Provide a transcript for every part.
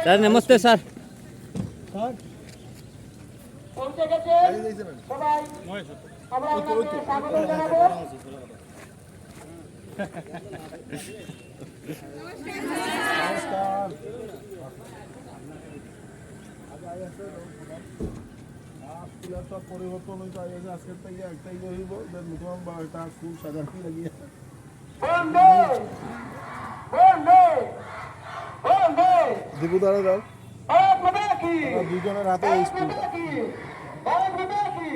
Sir नमस्ते sir পৌঁছে গেছে সবাই আমরা আপনাকে স্বাগত জানাবো। নমস্কার। স্কুলের সব পরিবর্তন হয়েছে আজকের থেকে একটাই হইব নতুন একটা স্কুল সাজাতে লাগিয়ে বন্দে বন্দে বন্দে দীপু দাঁড়া দাও আপনাদের কি দুজনের হাতে এই স্কুল কি আপনাদের কি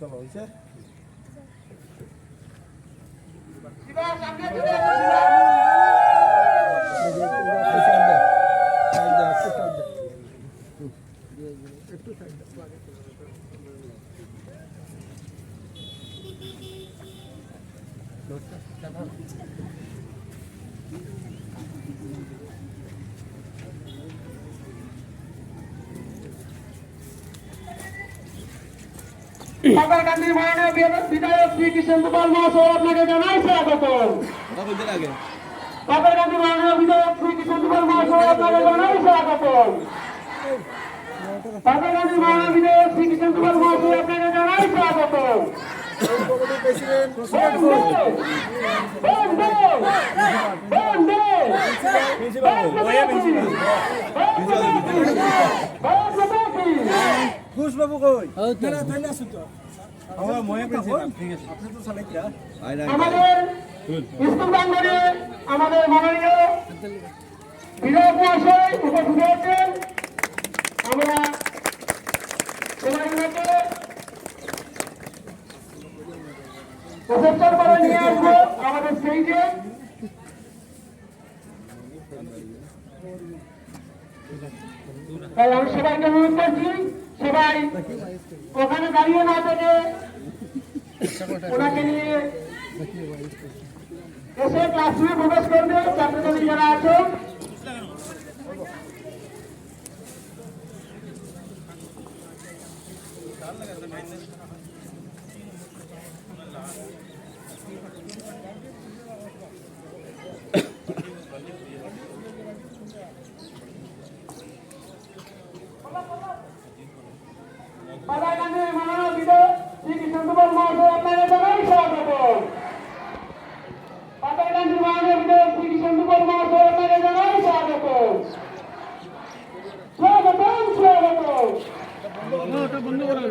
চলো হয়েছে শিবা সামনে একটু সাইড সাগর গান্ধী মাননীয় বিধায়ক শ্রী কৃষ্ণ গোপাল মহাশয় আপনাকে জানাই স্বাগত। সাগর গান্ধী মাননীয় বিধায়ক শ্রী কৃষ্ণ গোপাল মহাশয় আপনাকে জানাই স্বাগত। সাগর গান্ধী মাননীয় বিধায়ক শ্রী কৃষ্ণ গোপাল মহাশয় আপনাকে জানাই স্বাগত। প্রেসিডেন্ট ঘোষবাবু কই আমাদের স্কুল প্রাঙ্গণে আমাদের মাননীয় বিধায়ক মহাশয় উপস্থিত হয়েছেন। আমরা সবাইকে প্রচেষ্টার করে নিয়ে আসবো আমাদের স্টেজে। তাই আমি সবাইকে অনুরোধ করছি সবাই ওখানে দাঁড়িয়ে না থেকে ওনাকে নিয়ে এসে ক্লাসরুমে প্রবেশ করবে ছাত্রছাত্রী যারা আছে। সাগর গান্ধী মাননীয় বিধায়ক শ্রী কৃষ্ণ গোপাল মহাশয় আপনাকে জানাই স্বাগত। সাগর গান্ধী মাননীয় বিধায়ক শ্রী কৃষ্ণ গোপাল মহাশয় আপনাকে জানাই স্বাগত। স্বাগতম স্বাগতম।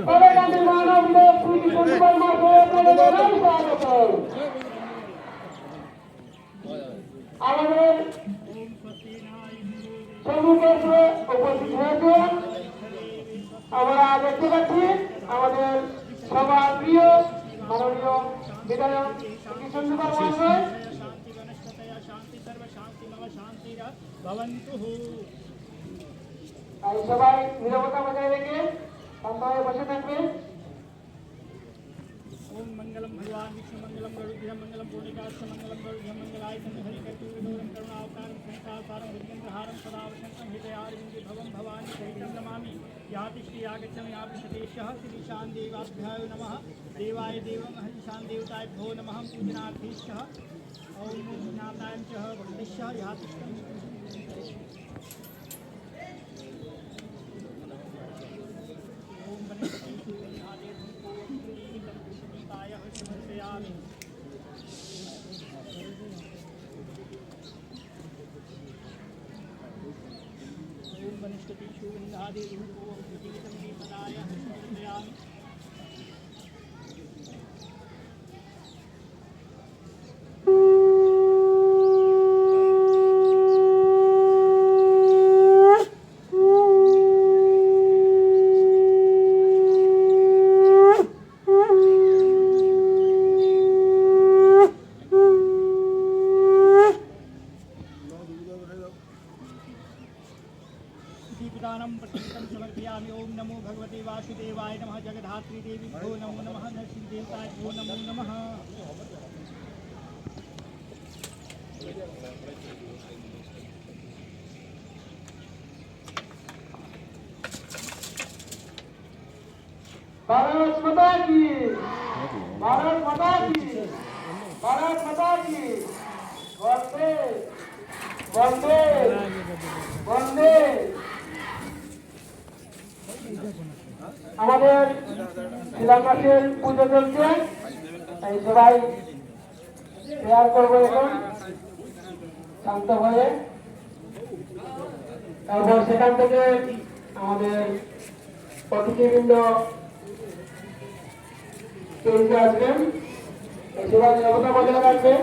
সাগর গান্ধী মাননীয় বিধায়ক শ্রী কৃষ্ণ গোপাল মহাশয় আপনাকে জানাই স্বাগত। আমাদের সম্মুখে উপস্থিত হয়েছে আমরা দেখতে পাচ্ছি আমাদের সবার প্রিয় মাননীয় বিধায়ক কৃষ্ণ গোপাল মহাশয়। তাই সবাই নিরাপত্তা বজায় রেখে শান্ত হয়ে বসে থাকবেন। ओम मंगलम भगवान विष्णु मंगलम गरुड़ मंगलम पूर्णिकाक्ष मंगलम गरुड़ मंगलाय हरि कर्पूरगौरम करुणावतारम संसारसारम हृदयहारम सदा वसंतम हृदयारविंदे भवम भवानी सहितं नमामि यातिष्ठि आगच्छामि यापिशतेशः श्रीशान देवाभ्याय नमः देवाय देवं हरिशान देवताभ्यो नमः पूजनार्थीश्चः ओम ज्ञाताय च भक्तिश्चः यातिष्ठं ओम वनस्पति समर्पयामि ओम वनस्पति सुगंधादि रूपो प्रतीतं दीपदाय समर्पयामि दीपदानं प्रतीतं समर्पयामि ओम नमो भगवते वासुदेवाय नमः जगद्धात्री देवी भो नमो नमः नरसिंह देवताय भो नमो नमः भारत माता की भारत माता की, भारत माता की, वंदे वंदे वंदे। আমাদের শিলান্যাসের পুজো চলছে, তাই সবাই প্রেয়ার করবো এখন শান্ত হয়ে। তারপর সেখান থেকে আমাদের অতিথিবৃন্দ চলতে আসবেন, সবাই নিরাপত্তা বজায় রাখবেন।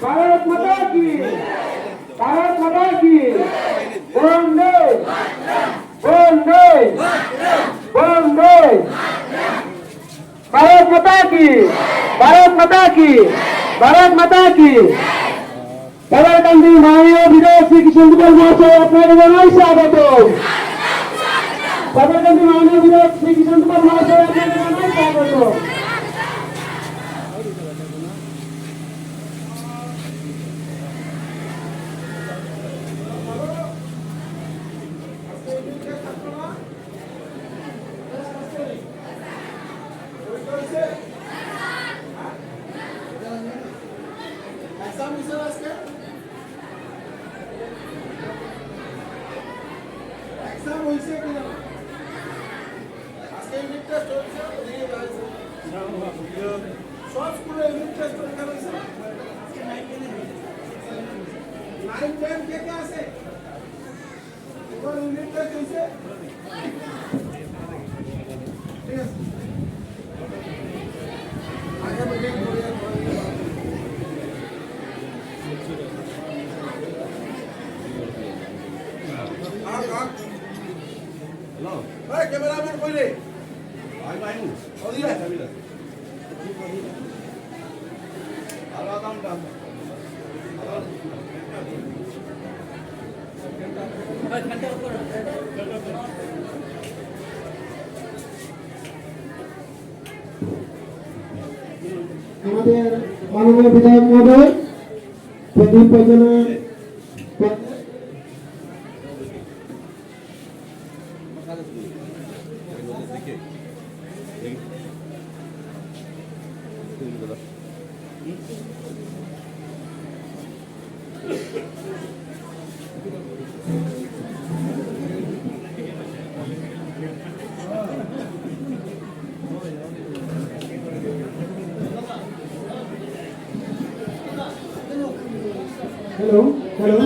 भारत माता की, भारत माता की, वंदे वंदे वंदे। भारत माता की, भारत माता की, भारत माता की। কালাকান্দি মাননীয় বিধায়ক শ্রী কিষণ কুমার মহাশয় আপনাকে জানাই স্বাগত। কালাকান্দি মাননীয় বিধায়ক শ্রী কিষণ কুমার মহাশয় আপনাকে জানাই স্বাগত। कैमरामैन कोई रे आई भाई ओदी रे आलो काम काम আমাদের মাননীয় বিধায়ক মহোদয় প্রদীপ প্রজ্বলন হ্যালো হ্যালো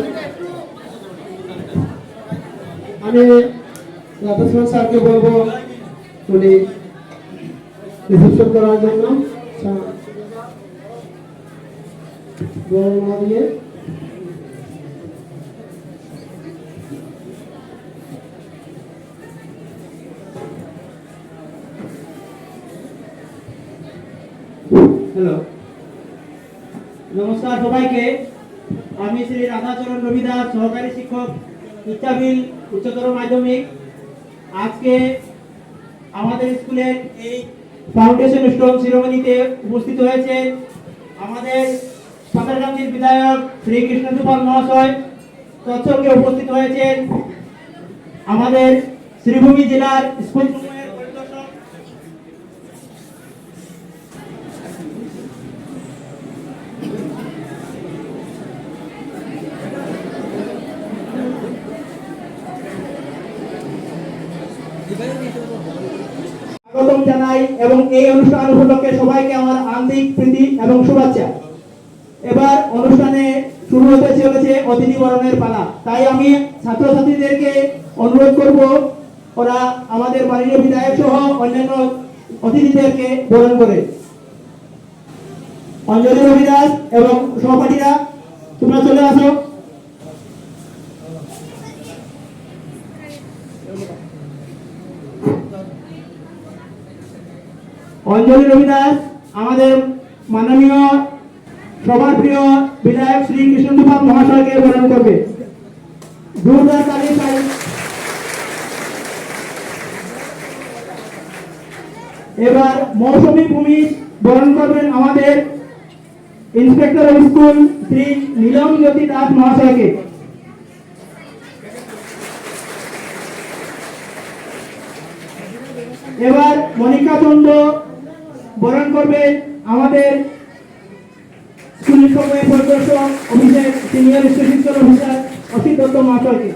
আমি রাধাকৃষ্ণ স্যারকে বলবো উনি রিসেপশন করার জন্য দিয়ে হ্যালো নমস্কার সবাইকে। আমি শ্রী রাধাচরণ রবিদাস, সহকারী শিক্ষক, ইচ্ছাবিল উচ্চতর মাধ্যমিক। আজকে আমাদের স্কুলের এই ফাউন্ডেশন স্টোন সেরেমনিতে উপস্থিত হয়েছে আমাদের সাঁতারগাছির বিধায়ক শ্রী কৃষ্ণকুমার মহাশয়। তৎসঙ্গে উপস্থিত হয়েছেন আমাদের শ্রীভূমি জেলার স্কুল সমূহের পরিদর্শক স্বাগতম জানাই এবং এই অনুষ্ঠান উপলক্ষে সবাইকে আমার আন্তরিক প্রীতি এবং শুভেচ্ছা। এবার অনুষ্ঠানে শুরু হতে চলেছে অতিথি বরণের পালা, তাই আমি ছাত্রছাত্রীদেরকে অনুরোধ করব ওরা আমাদের মাননীয় বিধায়ক সহ অন্যান্য অতিথিদেরকে বরণ করে। অঞ্জলি রবিদাস এবং সহপাঠীরা তোমরা চলে আসো। অঞ্জলি রবিদাস আমাদের মাননীয় সবার প্রিয় বিধায়ক শ্রী কৃষ্ণকুমার মহাশয়কে বরণ করবে। জোরদার তালি চাই। এবার মৌসুমী ভূমি বরণ করবেন আমাদের inspector of school Shri Nilam Jyoti Das মহাশয়কে। এবার মনিকা চন্দ্র বরণ করবেন আমাদের স্কুল সময় পরিদর্শক অফিসের সিনিয়র শিক্ষক অফিসার অসিত দত্ত মহাশয়কে।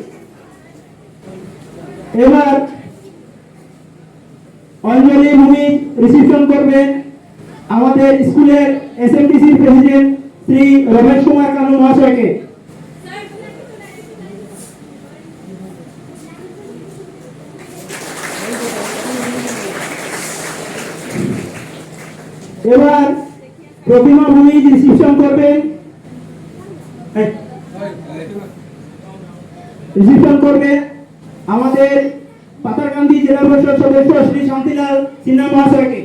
এবার অঞ্জলি ভূমি রিসিপশন করবেন আমাদের স্কুলের এসএমটিসির প্রেসিডেন্ট শ্রী রমেশ কুমার কানু মহাশয়কে। এবার প্রতিমা ভূমি রিসিপশন করবেন আমাদের পাতারকান্দি জেলা পরিষদ সদস্য শ্রী শান্তিলাল সিনহা মহাশয়কে।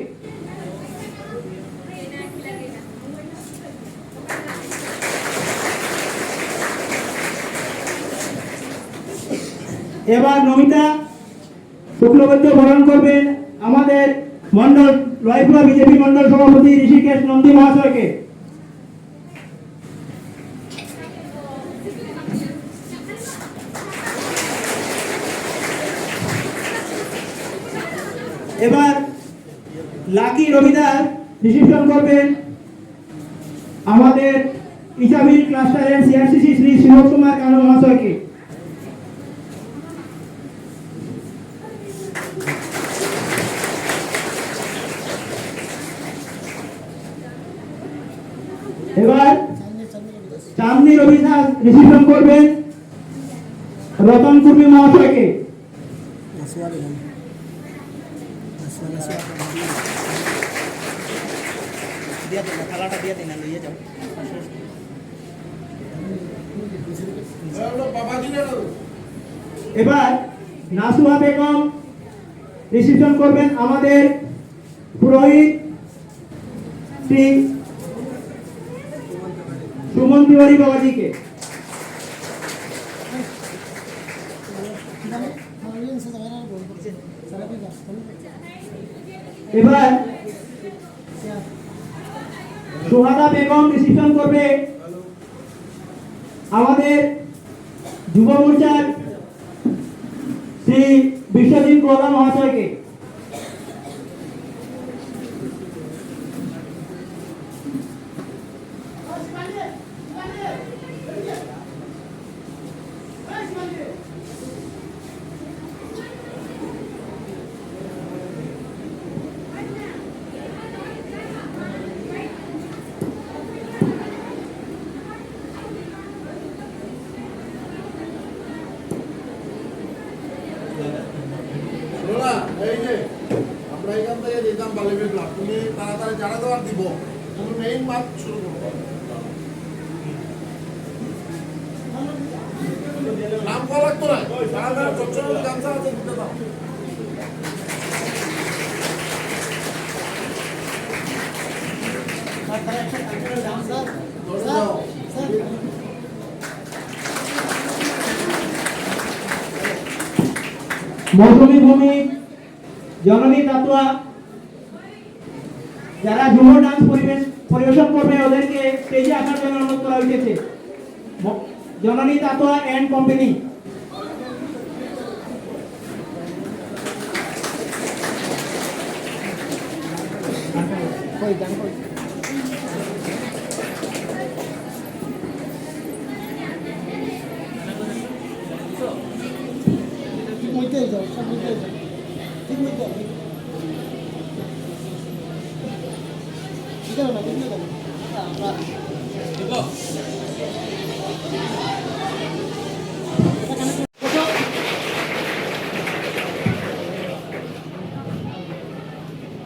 এবার নমিতা শুক্লবৈদ্য বরণ করবেন আমাদের মন্ডল রায়পুরা বিজেপি মন্ডল সভাপতি ঋষিকেশ নন্দী মহাশয়কে। এবার লাকি রবিদাস রিসিপশন করবেন আমাদের ইসাবিল ক্লাস্টারের সিআরসিসি শ্রী শিবক কুমার কানু মহাশয়কে। এবার চাঁদনি রবিদাস রিসিপশন করবেন রতন কুর্মী মহাশয়কে। এবার নাসুহা বেগম রিসিপশন করবেন আমাদের পুরোহিত শ্রী সুমন তিওয়ারি বাবাজিকে। এবার সোহাদা বেগম রিসিপশন করবে আমাদের যুব মোর্চার শ্রী বিশ্বজিৎ গোলা মহাশয়কে। এই যে আমরা এখান থেকে যেতাম বালিমের ব্লক, তুমি তাড়াতাড়ি জানা দেওয়ার দিব, তুমি মেইন মার্ক শুরু করবো। নাম করা লাগতো না, তাড়াতাড়ি চচ্চড় গামছা আছে দিতে দাও। মৌসুমী ভূমি জননী তাতুয়া যারা ঝুমুর ডান্স পরিবেশন করবে ওদেরকে স্টেজে আসার জন্য অনুরোধ করা হয়েছে। জননী তাতুয়া এন্ড কোম্পানি।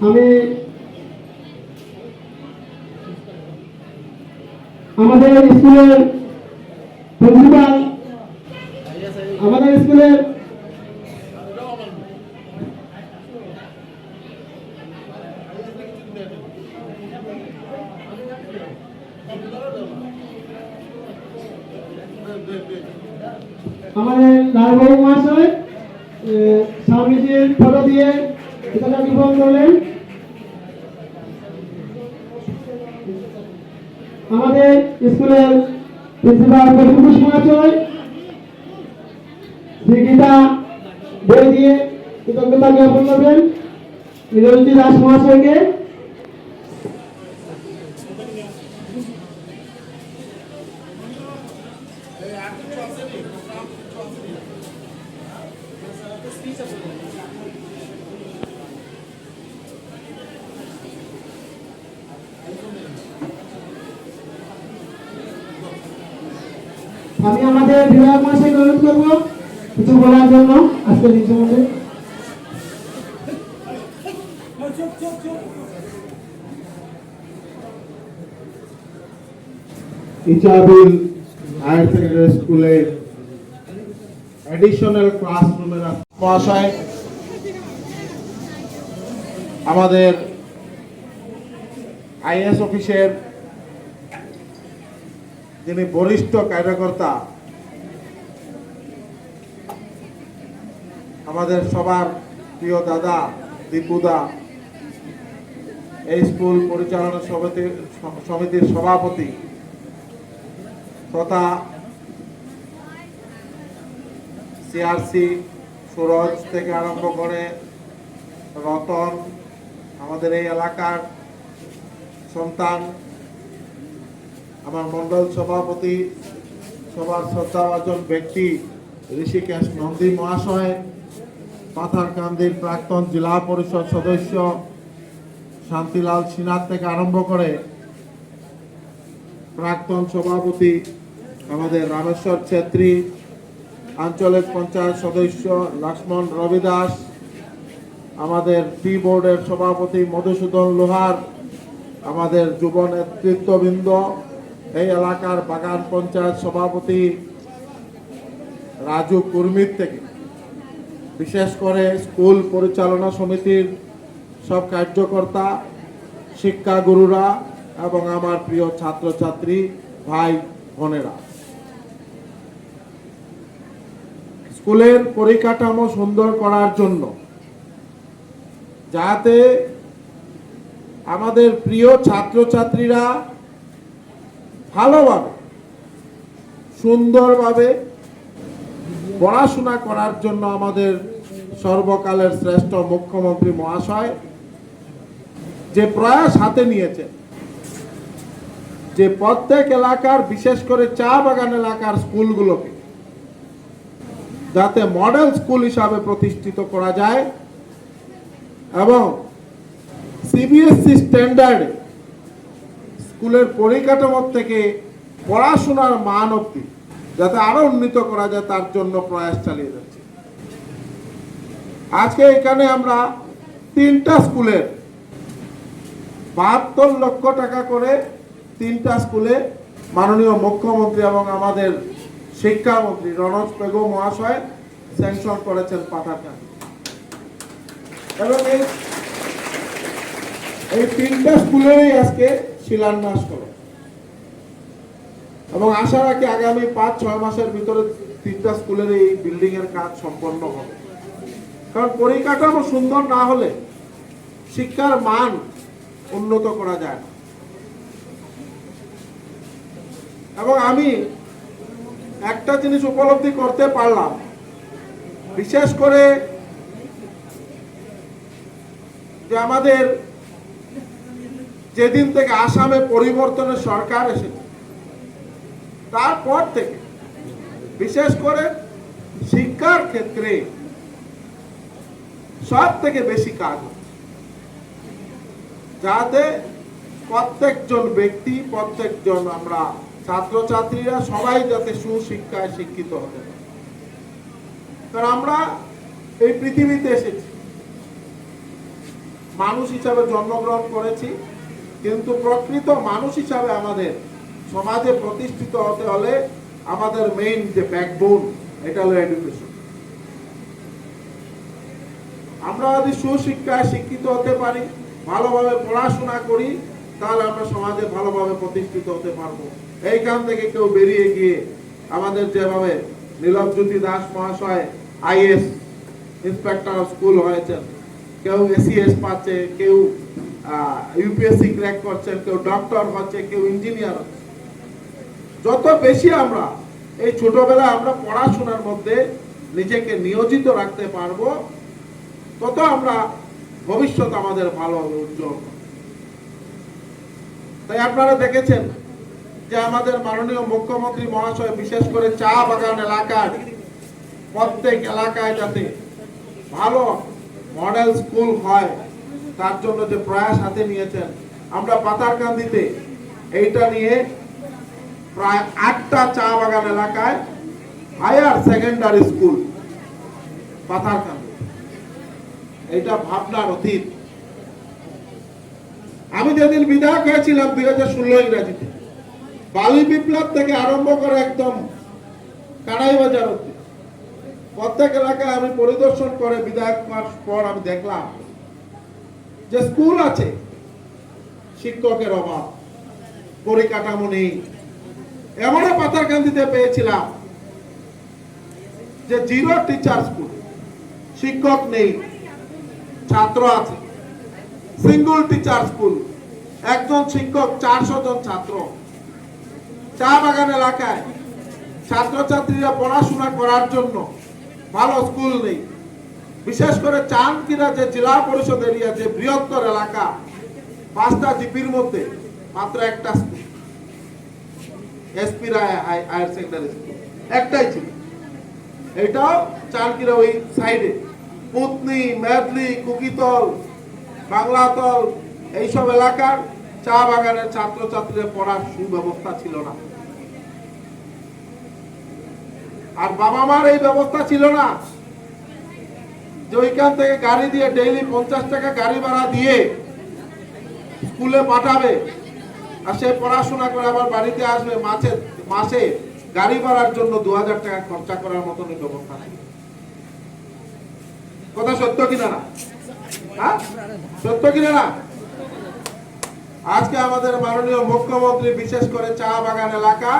আমি আমাদের স্কুলের প্রিন্সিপাল, আমাদের স্কুলের আমাদের লালবাবু মহাশয় স্বামীজির ফটো দিয়ে পতাকা বিবরণ করলেন। আমাদের স্কুলের প্রিন্সিপাল প্রফুল্ল মহাশয় শ্রী গীতা বই দিয়ে কৃতজ্ঞতা জ্ঞাপন করবেন। নীলজ্যোতি দাস মহাশয়কে, আমি আমাদের বিধায়ক মহাশয়কে অনুরোধ করবো কিছু বলার জন্য আজকে দিনের মধ্যে। ইচাবিল হায়ার সেকেন্ডারি স্কুলে অ্যাডিশনাল ক্লাসরুমের মহাশয়, আমাদের আইএস অফিসের যিনি বরিষ্ঠ কার্যকর্তা, আমাদের সবার প্রিয় দাদা দীপুদা, এই স্কুল পরিচালনা সমিতির সভাপতি তথা সিআরসি সুরজ থেকে আরম্ভ করে রতন, আমাদের এই এলাকার সন্তান, আমার মন্ডল সভাপতি, সবার শ্রদ্ধাভাজন ব্যক্তি ঋষিকেশ নন্দী মহাশয়, পাথারকান্দির প্রাক্তন জেলা পরিষদ সদস্য শান্তিলাল সিনহার থেকে আরম্ভ করে প্রাক্তন সভাপতি আমাদের রামেশ্বর ছেত্রী, আঞ্চলিক পঞ্চায়েত সদস্য লক্ষ্মণ রবিদাস, আমাদের পি বোর্ডের সভাপতি মধুসূদন লোহার, আমাদের যুব নেতৃত্ববৃন্দ, এই এলাকার বাগান পঞ্চায়েত সভাপতি রাজু কুর্মির থেকে বিশেষ করে স্কুল পরিচালনা সমিতির সব কার্যকর্তা, শিক্ষাগুরুরা এবং আমার প্রিয় ছাত্রছাত্রী ভাই বোনেরা, স্কুলের পরিকাঠামো সুন্দর করার জন্য যাতে আমাদের প্রিয় ছাত্রছাত্রীরা ভালোভাবে সুন্দরভাবে পড়াশোনা করার জন্য আমাদের সর্বকালের শ্রেষ্ঠ মুখ্যমন্ত্রী মহাশয় যে প্রয়াস হাতে নিয়েছেন, যে প্রত্যেক এলাকার বিশেষ করে চা বাগান এলাকার স্কুলগুলোকে যাতে মডেল স্কুল হিসাবে প্রতিষ্ঠিত করা যায় এবং সিবিএসই স্ট্যান্ডার্ডে স্কুলের পরিকাঠামো থেকে পড়াশোনার মান অবধি যাতে আরো উন্নীত করা যায় তার জন্য প্রয়াস চালিয়ে যাচ্ছে। আজকে এখানে আমরা 3টা স্কুলের 72 লক্ষ টাকা করে 3টা স্কুলে মাননীয় মুখ্যমন্ত্রী এবং আমাদের শিক্ষামন্ত্রী রনজ পেগু মহাশয় স্যাংশন করেছেন পাথারকান্দি, এবং এই 3টা স্কুলেরই আজকে শিলান্যাস করে এবং আশা রাখি আগামী 5-6 মাসের ভিতরে 3টা স্কুলের এই বিল্ডিং এর কাজ সম্পন্ন হবে। কারণ পরিকাঠামো সুন্দর না হলে শিক্ষার মান উন্নত করা যায় না। এবং আমি একটা জিনিস উপলব্ধি করতে পারলাম, বিশেষ করে যে আমাদের যেদিন থেকে আসামে পরিবর্তনের সরকার এসেছে তারপর থেকে বিশেষ করে শিক্ষার ক্ষেত্রে সব থেকে বেশি কাজ হচ্ছে, যাতে প্রত্যেকজন ব্যক্তি, প্রত্যেকজন আমরা ছাত্রছাত্রীরা সবাই যাতে সুশিক্ষায় শিক্ষিত হতে পারে। কারণ আমরা এই পৃথিবীতে এসেছি, মানুষ হিসাবে জন্মগ্রহণ করেছি, কিন্তু প্রকৃত মানুষ হিসাবে আমাদের সমাজে প্রতিষ্ঠিত হতে হলে আমাদের মেইন যে ব্যাকবোন এটা হলো এডুকেশন। আমরা যদি সুশিক্ষায় শিক্ষিত হতে পারি, ভালোভাবে পড়াশোনা করি, তাহলে আমরা সমাজে ভালোভাবে প্রতিষ্ঠিত হতে পারবো। এইখান থেকে কেউ বেরিয়ে গিয়ে আমাদের যেভাবে নীলজ্যোতি দাস মহাশয় আইএস ইন্সপেক্টর অফ স্কুল হয়েছেন, কেউ এসিএস পাচ্ছে, কেউ ইউপিএসসি ক্র্যাক করছেন, কেউ ডক্টর হচ্ছে, কেউ ইঞ্জিনিয়ার হচ্ছে। যত বেশি আমরা এই ছোটবেলায় আমরা পড়াশোনার মধ্যে নিজেকে নিয়োজিত রাখতে পারবো, তত আমরা ভবিষ্যৎ আমাদের ভালো হবে, উজ্জ্বল। তাই আপনারা দেখেছেন যে আমাদের মাননীয় মুখ্যমন্ত্রী মহাশয় বিশেষ করে চা বাগান এলাকার প্রত্যেক এলাকায় যাতে ভালো মডেল স্কুল হয় তার জন্য যে প্রয়াস হাতে নিয়েছেন। আমরা পাতারকান্দিতে এইটা নিয়ে প্রায় 8টা চা বাগান এলাকায় হায়ার সেকেন্ডারি স্কুল পাতারকান্দি, এটা ভাবনার অতীত। আমি যেদিন বিধায়ক হয়েছিলাম 2016 ইংরাজিতে, বালি বিপ্লব থেকে আরম্ভ করে একদম কানাই বাজার অব্দি প্রত্যেক এলাকায় আমি পরিদর্শন করে বিধায়ক হওয়ার পর আমি দেখলাম যে স্কুল আছে, শিক্ষকের অভাব, পরিকাঠামো নেই। এমনও পাতারকান্দিতে পেয়েছিলাম যে জিরো টিচার স্কুল, শিক্ষক নেই, ছাত্র আছে। সিঙ্গল টিচার স্কুল, একজন শিক্ষক 400 জন ছাত্র। চা বাগান এলাকায় ছাত্রছাত্রীরা পড়াশোনা করার জন্য ভালো স্কুল নেই। বিশেষ করে চাঁদকিরা যে জেলা পরিষদ এরিয়া, যে বৃহত্তর এলাকা, 5টা জিপির মধ্যে মাত্র একটা স্কুল, এসপি রায় হায়ার সেকেন্ডারি স্কুল একটাই ছিল। এটাও চাঁদকিরা ওই সাইডে, পুতনি, মেদলি, কুকিতল, বাংলাতল, এইসব এলাকার চা বাগানের ছাত্রছাত্রীদের পড়ার সুব্যবস্থা ছিল না। আর বাবা মার এই ব্যবস্থা ছিল না যে ওইখান থেকে গাড়ি দিয়ে ডেইলি 50 টাকা গাড়ি ভাড়া দিয়ে স্কুলে পাঠাবে, আর সে পড়াশোনা করে আবার বাড়িতে আসবে, মাসে গাড়ি ভাড়ার জন্য 2000 টাকা খরচা করার মতন ব্যবস্থা নেই। কথা সত্য কিনা না? হ্যাঁ, সত্য কিনা না? আজকে আমাদের মাননীয় মুখ্যমন্ত্রী বিশেষ করে চা বাগান এলাকা,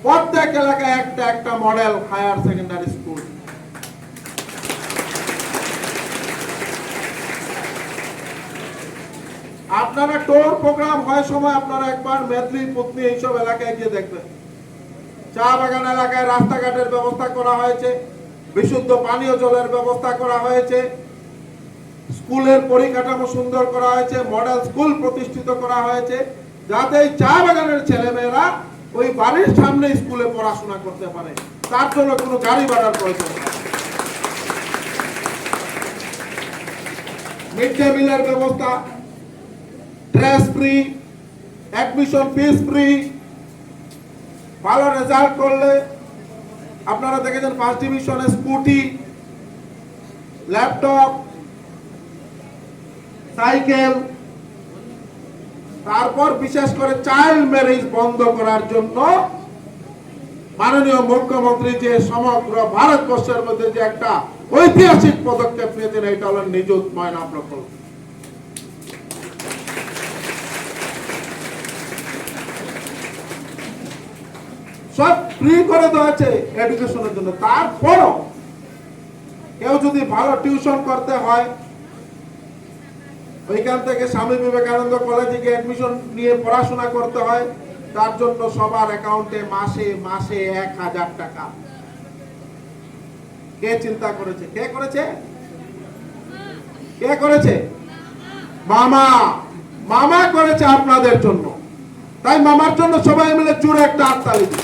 প্রত্যেক এলাকায় একটা মডেল হায়ার সেকেন্ডারি স্কুল। আপনারা টোর প্রোগ্রাম হয় সময় আপনারা একবার মেদলি, পুতনি এইসব এলাকায় গিয়ে দেখবেন। চা বাগান এলাকায় রাস্তাঘাটের ব্যবস্থা করা হয়েছে, বিশুদ্ধ পানীয় জলের ব্যবস্থা করা হয়েছে, স্কুলের পরিকাঠামো সুন্দর করা হয়েছে, মডেল স্কুল প্রতিষ্ঠিত করা হয়েছে, যাতে এই চা বাগানের ছেলেমেয়েরা ওই বাড়ির সামনে স্কুলে পড়াশোনা করতে পারে। তার জন্য কোনো গাড়ি ভাড়ার প্রয়োজন নেই। মিড ডে মিলের ব্যবস্থা, dress free, admission fees free. ভালো রেজাল্ট করলে আপনারা দেখেছেন ফার্স্ট ডিভিশনে স্কুটি, ল্যাপটপ, সাইকেল। তারপর বিশেষ করে চাইল্ড ম্যারেজ বন্ধ করার জন্য মাননীয় মুখ্যমন্ত্রী যে সমগ্র ভারতবর্ষের মধ্যে যে একটা ঐতিহাসিক পদক্ষেপ নিয়েছেন, এটা হলো নিযুত ময়না প্রকল্প। সব ফ্রি করে দেওয়া হয়েছে এডুকেশনের জন্য। তারপরও কেউ যদি ভালো টিউশন করতে হয়, ওইখান থেকে স্বামী বিবেকানন্দ কলেজে গিয়ে অ্যাডমিশন নিয়ে পড়াশোনা করতে হয়, তার জন্য সবার অ্যাকাউন্টে মাসে 1000 টাকা। কে চিন্তা করেছে? কে করেছে? কে করেছে? মামা। মামা করেছে আপনাদের জন্য। তাই মামার জন্য সবাই মিলে জোরে একটা হাততালি দিন।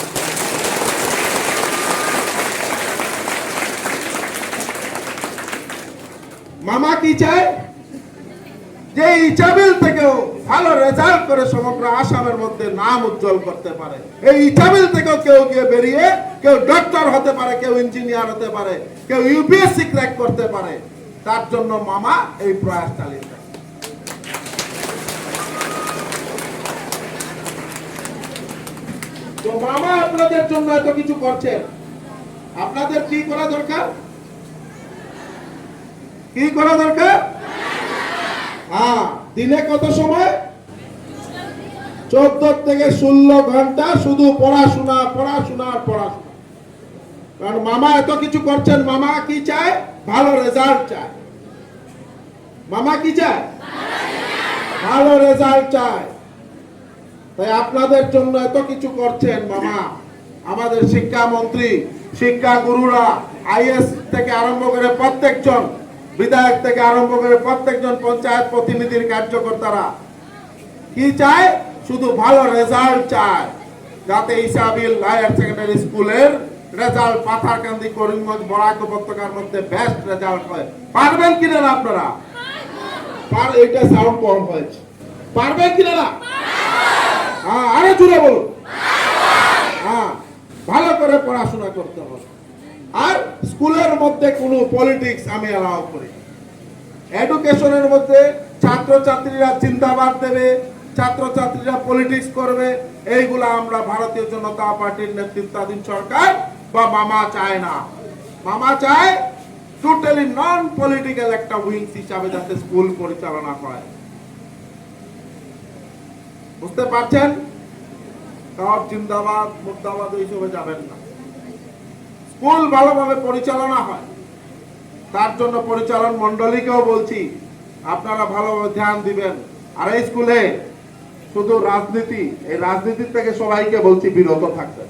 মামা কি চায়? যে ইচাবিল থেকেও ভালো রেজাল্ট করে সমগ্র আসামের মধ্যে নাম উজ্জ্বল করতে পারে। এই ইচাবিল থেকেও কেউ গিয়ে বেরিয়ে কেউ ডক্টর হতে পারে, কেউ ইঞ্জিনিয়ার হতে পারে, কেউ ইউপিএসসি ক্র্যাক করতে পারে। তার জন্য মামা এই প্রয়াস চালিয়েছে। তো মামা আপনাদের জন্য এত কিছু করছেন, আপনাদের কি করা দরকার? কি করা দরকার? হ্যাঁ, দিনে কত সময়? 14 থেকে 16 ঘন্টা শুধু পড়াশোনা, পড়াশোনা, পড়াশোনা। কারণ মামা এত কিছু করছেন। মামা কি চায়? ভালো রেজাল্ট চায়। মামা কি চায়? ভালো রেজাল্ট চায়। তাই আপনাদের জন্য এত কিছু করছেন মামা। আমাদের শিক্ষামন্ত্রী, শিক্ষা গুরুরা, আইএস থেকে আরম্ভ করে প্রত্যেকজন বিধায়ক থেকে আরম্ভ করে প্রত্যেকজন পঞ্চায়েত প্রতিনিধির কার্যকর্তারা কি চায়? শুধু ভালো রেজাল্ট চায়, যাতে ইসাবিল হায়ার সেকেন্ডারি স্কুলের রেজাল্ট পাথারকান্দি, করিমগঞ্জ, বরাক উপত্যকার মধ্যে বেস্ট রেজাল্ট হয়। পারবেন কিনা না আপনারা? এইটা সাউন্ড কম হয়েছে। পারবেন কিনা না? হ্যাঁ, আরো জোরে বলুন। হ্যাঁ, ভালো করে পড়াশোনা করতে হবে। আর স্কুলের মধ্যে কোনো পলিটিক্স আমি অ্যালাউ করি। এডুকেশনের মধ্যে ছাত্রছাত্রীরা জিন্দাবাদ দেবে, ছাত্রছাত্রীরা পলিটিক্স করবে, এইগুলা আমরা ভারতীয় জনতা পার্টির নেতৃত্বাধীন সরকার বা মামা চায় না। মামা চায় টোটালি নন পলিটিক্যাল একটা উইংস হিসাবে যাতে স্কুল পরিচালনা হয়। বুঝতে পারছেন? সব জিন্দাবাদ মুর্দাবাদ এইসবে যাবেন না। স্কুল ভালোভাবে পরিচালনা হয়, তার জন্য পরিচালন মন্ডলীকেও বলছি আপনারা ভালোভাবে ধ্যান দিবেন। আর এই স্কুলে শুধু রাজনীতি, এই রাজনীতির থেকে সবাইকে বলছি বিরত থাকতে।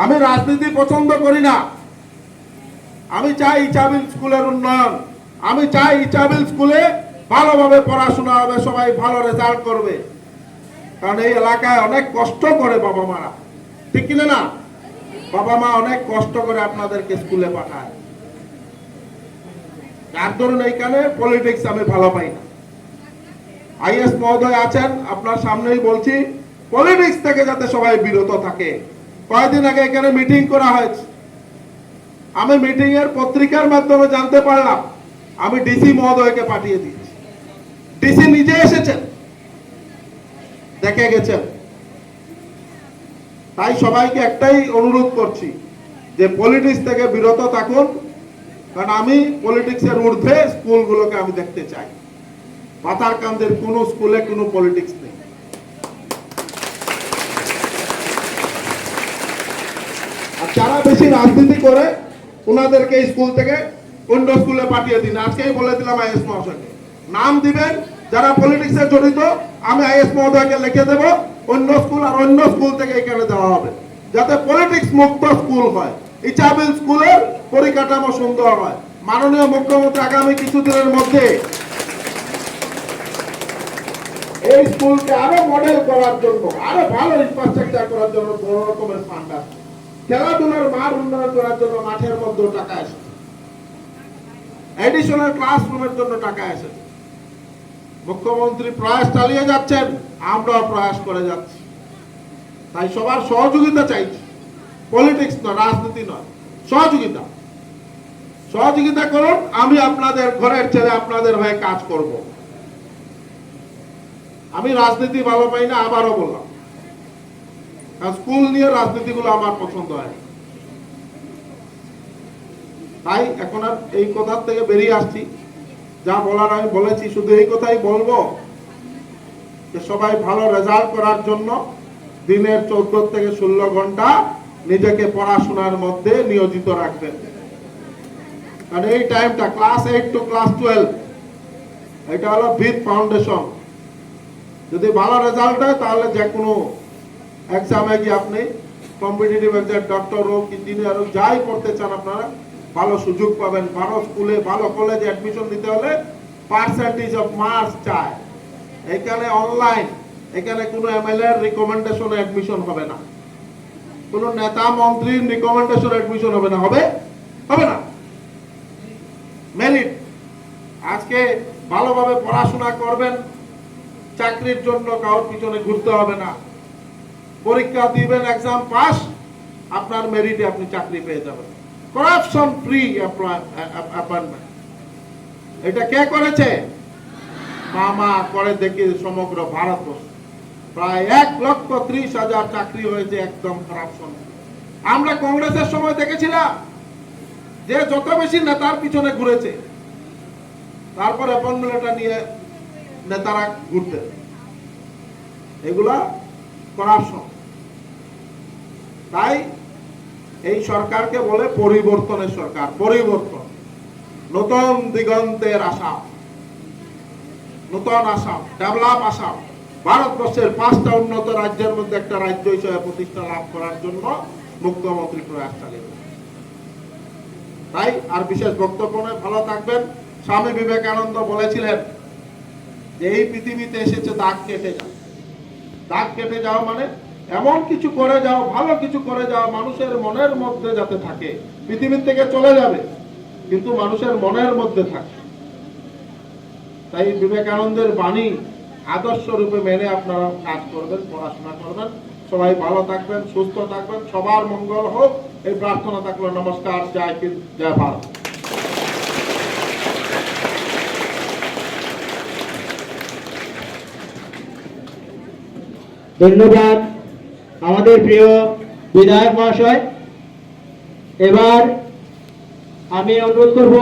আমি রাজনীতি পছন্দ করি না। আমি চাই ইচাবিল স্কুলের উন্নয়ন। আমি চাই ইচাবিল স্কুলে ভালোভাবে পড়াশোনা হবে, সবাই ভালো রেজাল্ট করবে। কারণ এই এলাকায় অনেক কষ্ট করে বাবা মারা, ঠিক কিনা না? বাবা মা অনেক কষ্ট করে আপনাদেরকে স্কুলে পাঠায়। যার ধরুন এইখানে পলিটিক্স আমি ভালো পাই না। আইএস মহোদয় আছেন, আপনার সামনেই বলছি পলিটিক্স থেকে যাতে সবাই বিরত থাকে। কয়েকদিন আগে এখানে মিটিং করা হয়েছে, আমি মিটিং এর পত্রিকার মাধ্যমে জানতে পারলাম, আমি ডিসি মহোদয়কে পাঠিয়ে দিয়েছি। ডিসি নিজে এসেছেন, দেখে গেছেন। তাই সবাইকে একটাই অনুরোধ করছি যে পলিটিক্স থেকে বিরত থাকুন, কারণ আমি পলিটিক্সের ঊর্ধ্বে স্কুলগুলোকে আমি দেখতে চাই। পাথারকান্দির কোনো স্কুলে কোনো পলিটিক্স নেই। আর যারা বেশি রাজনীতি করে ওনাদেরকে স্কুল থেকে অন্য স্কুলে পাঠিয়ে দিন। আজকেই বলে দিলাম আইএস মহাশয়কে, নাম দিবেন যারা পলিটিক্সে জড়িত, আমি আইএস মহোদয়কে লিখে দেব অন্য স্কুল, আর অন্য স্কুল থেকে এখানে দেওয়া হবে, যাতে পলিটিক্স মুক্ত স্কুল হয়, ইচাবিল স্কুলের পরিকাঠামো সুন্দর হয়। মাননীয় মুখ্যমন্ত্রী আগামী কিছুদিনের মধ্যে এই স্কুলকে আরো মডেল করার জন্য, আরো ভালো ইনফ্রাস্ট্রাকচার করার জন্য বড় রকমের ফান্ড আছে। খেলাধুলার মাঠ উন্নয়ন করার জন্য মাঠের মধ্যে টাকা এসেছে, এডিশনাল ক্লাসরুমের জন্য টাকা এসেছে। মুখ্যমন্ত্রী প্রয়াস চালিয়ে যাচ্ছেন, আমরাও প্রয়াস করে যাচ্ছি। তাই সবার সহযোগিতা চাইছি, পলিটিক্স নয়, রাজনীতি নয়, সহযোগিতা। সহযোগিতা করুন, আমি আপনাদের ঘরের ছেলে, আপনাদের হয়ে কাজ করব। আমি রাজনীতি ভালো পাই না, আবারও বললাম, স্কুল নিয়ে রাজনীতিগুলো আমার পছন্দ হয়। তাই এখন আর এই কথার থেকে বেরিয়ে আসছি, যা বলার আমি বলেছি। শুধু এই কথাই বলবো যে সবাই ভালো রেজাল্ট করার জন্য দিনের 14 থেকে 16 ঘন্টা নিজেকে পড়াশোনার মধ্যে নিয়োজিত রাখবেন। কারণ এই টাইমটা ক্লাস 8 টু ক্লাস 12 এটা হলো ভিত ফাউন্ডেশন। যদি ভালো রেজাল্ট হয় তাহলে যে কোনো এক্সামে গিয়ে আপনি কম্পিটিটিভ এক্সাম, ডক্টর হোক, ইঞ্জিনিয়ার হোক, যাই পড়তে চান আপনারা ভালো সুযোগ পাবেন। ভালো স্কুলে, ভালো কলেজে অ্যাডমিশন নিতে হলে পার্সেন্টেজ অফ মার্কস চায়। এখানে অনলাইন, এখানে কোনো এমএলএ এর রিকমেন্ডেশনে অ্যাডমিশন হবে না, কোনো নেতা মন্ত্রীর রিকমেন্ডেশনে অ্যাডমিশন হবে না। হবে না, মেরিট। আজকে ভালোভাবে পড়াশোনা করবেন, চাকরির জন্য কারোর পিছনে ঘুরতে হবে না। পরীক্ষা দিবেন, এক্সাম পাস, আপনার মেরিটে আপনি চাকরি পেয়ে যাবেন। করাপশন ফ্রি অ্যাপয়েন্টমেন্ট, এটা কে করেছে? মামা করে দেখি সমগ্র ভারতবর্ষ প্রায় 1,30,000 চাকরি হয়েছে একদম করাপশন। আমরা কংগ্রেসের সময় দেখেছিলাম যে যত বেশি নেতার পিছনে ঘুরেছে, তারপর অ্যাপয়েন্টমেন্টটা নিয়ে নেতারা ঘুরতে, এগুলা করাপশন। তাই এই সরকারকে বলে পরিবর্তনের সরকার। পরিবর্তন, নতুন দিগন্তের আশা, নতুন আসাম, ডেভেলপ আসাম, ভারতবর্ষের 5টা উন্নত রাজ্যের মধ্যে একটা রাজ্য হিসেবে প্রতিষ্ঠা লাভ করার জন্য মুখ্যমন্ত্রী প্রয়াস চালিয়ে। তাই আর বিশেষ বক্তব্য নয়, ভালো থাকবেন, স্বামী বিবেকানন্দ বলেছিলেন যে এই পৃথিবীতে এসেছে দাগ কেটে যাও। দাগ কেটে যাও মানে এমন কিছু করে যাও, ভালো কিছু করে যাও, মানুষের মনের মধ্যে যাতে থাকে। পৃথিবীর থেকে চলে যাবে কিন্তু মানুষের মনের মধ্যে থাকে। তাই বিবেকানন্দের বাণী আদর্শ রূপে মেনে আপনারা কাজ করবেন, পড়াশোনা করবেন। সবাই ভালো থাকবেন, সুস্থ থাকবেন, সবার মঙ্গল হোক এই প্রার্থনা থাকলো। নমস্কার, জয় হিন্দ, জয় ভারত। ধন্যবাদ আমাদের প্রিয় বিধায়ক মহাশয়। এবার আমি অনুরোধ করব